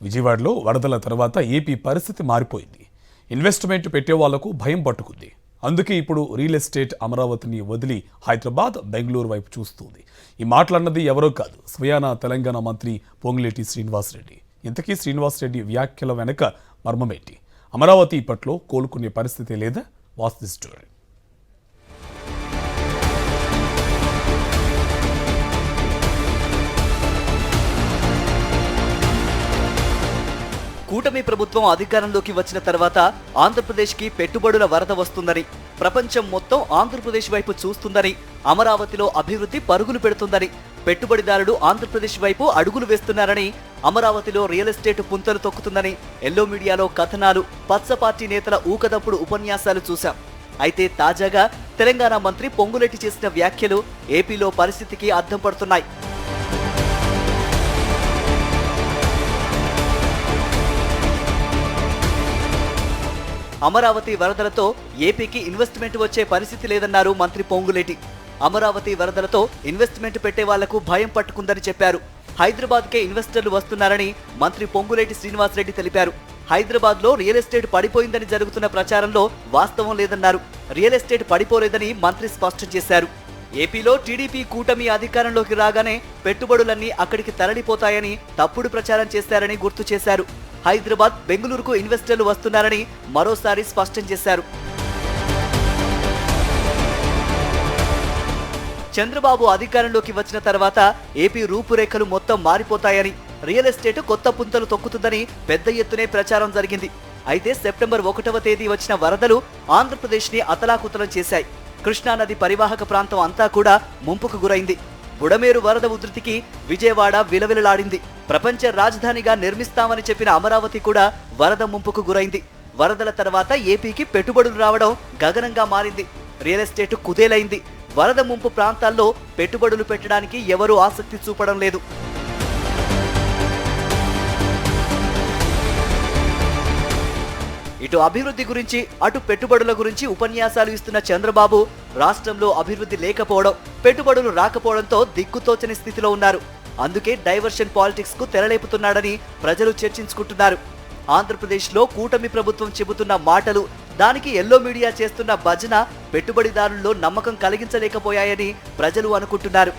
విజయవాడలో వరదల తర్వాత ఏపీ పరిస్థితి మారిపోయింది. ఇన్వెస్ట్మెంట్ పెట్టే వాళ్లకు భయం పట్టుకుంది. అందుకే ఇప్పుడు రియల్ ఎస్టేట్ అమరావతిని వదిలి హైదరాబాద్, బెంగళూరు వైపు చూస్తుంది. ఈ మాటలన్నది ఎవరో కాదు, స్వయాన తెలంగాణ మంత్రి పొంగులేటి శ్రీనివాసరెడ్డి. ఇంతకీ శ్రీనివాసరెడ్డి వ్యాఖ్యల వెనక మర్మమేంటి? అమరావతి ఇప్పట్లో కోలుకునే పరిస్థితి లేదా? Watch the story. కూటమి ప్రభుత్వం అధికారంలోకి వచ్చిన తర్వాత ఆంధ్రప్రదేశ్కి పెట్టుబడుల వరద వస్తుందని, ప్రపంచం మొత్తం ఆంధ్రప్రదేశ్ వైపు చూస్తుందని, అమరావతిలో అభివృద్ధి పరుగులు పెడుతుందని, పెట్టుబడిదారులు ఆంధ్రప్రదేశ్ వైపు అడుగులు వేస్తున్నారని, అమరావతిలో రియల్ ఎస్టేట్ పుంతలు తొక్కుతుందని ఎల్లో మీడియాలో కథనాలు, పచ్చ పార్టీ నేతల ఊకదప్పుడు ఉపన్యాసాలు చూశాం. అయితే తాజాగా తెలంగాణ మంత్రి పొంగులేటి చేసిన వ్యాఖ్యలు ఏపీలో పరిస్థితికి అద్దం పడుతున్నాయి. అమరావతి వరదలతో ఏపీకి ఇన్వెస్ట్మెంట్ వచ్చే పరిస్థితి లేదన్నారు మంత్రి పొంగులేటి. అమరావతి వరదలతో ఇన్వెస్ట్మెంట్ పెట్టే వాళ్లకు భయం పట్టుకుందని చెప్పారు. హైదరాబాద్కే ఇన్వెస్టర్లు వస్తున్నారని మంత్రి పొంగులేటి శ్రీనివాసరెడ్డి తెలిపారు. హైదరాబాద్లో రియల్ ఎస్టేట్ పడిపోయిందని జరుగుతున్న ప్రచారంలో వాస్తవం లేదన్నారు. రియల్ ఎస్టేట్ పడిపోలేదని మంత్రి స్పష్టం చేశారు. ఏపీలో టీడీపీ కూటమి అధికారంలోకి రాగానే పెట్టుబడులన్నీ అక్కడికి తరలిపోతాయని తప్పుడు ప్రచారం చేశారని గుర్తు చేశారు. హైదరాబాద్, బెంగళూరుకు ఇన్వెస్టర్లు వస్తున్నారని మరోసారి స్పష్టం చేశారు. చంద్రబాబు అధికారంలోకి వచ్చిన తర్వాత ఏపీ రూపురేఖలు మొత్తం మారిపోతాయని, రియల్ ఎస్టేట్ కొత్త పుంతలు తొక్కుతుందని పెద్ద ఎత్తునే ప్రచారం జరిగింది. అయితే సెప్టెంబర్ 1వ తేదీ వచ్చిన వరదలు ఆంధ్రప్రదేశ్ని అతలాకుతలం చేశాయి. కృష్ణానది పరివాహక ప్రాంతం అంతా కూడా ముంపుకు గురైంది. బుడమేరు వరద ఉధృతికి విజయవాడ విలవిలలాడింది. ప్రపంచ రాజధానిగా నిర్మిస్తామని చెప్పిన అమరావతి కూడా వరద ముంపుకు గురైంది. వరదల తర్వాత ఏపీకి పెట్టుబడులు రావడం గగనంగా మారింది. రియల్ ఎస్టేట్ కుదేలైంది. వరద ముంపు ప్రాంతాల్లో పెట్టుబడులు పెట్టడానికి ఎవరూ ఆసక్తి చూపడం లేదు. ఇటు అభివృద్ధి గురించి, అటు పెట్టుబడుల గురించి ఉపన్యాసాలు ఇస్తున్న చంద్రబాబు రాష్ట్రంలో అభివృద్ధి లేకపోవడం, పెట్టుబడులు రాకపోవడంతో దిక్కుతోచని స్థితిలో ఉన్నారు. అందుకే డైవర్షన్ పాలిటిక్స్ కు తెరలేపుతున్నాడని ప్రజలు చర్చించుకుంటున్నారు. ఆంధ్రప్రదేశ్లో కూటమి ప్రభుత్వం చెబుతున్న మాటలు, దానికి ఎల్లో మీడియా చేస్తున్న భజన పెట్టుబడిదారుల్లో నమ్మకం కలిగించలేకపోయాయని ప్రజలు అనుకుంటున్నారు.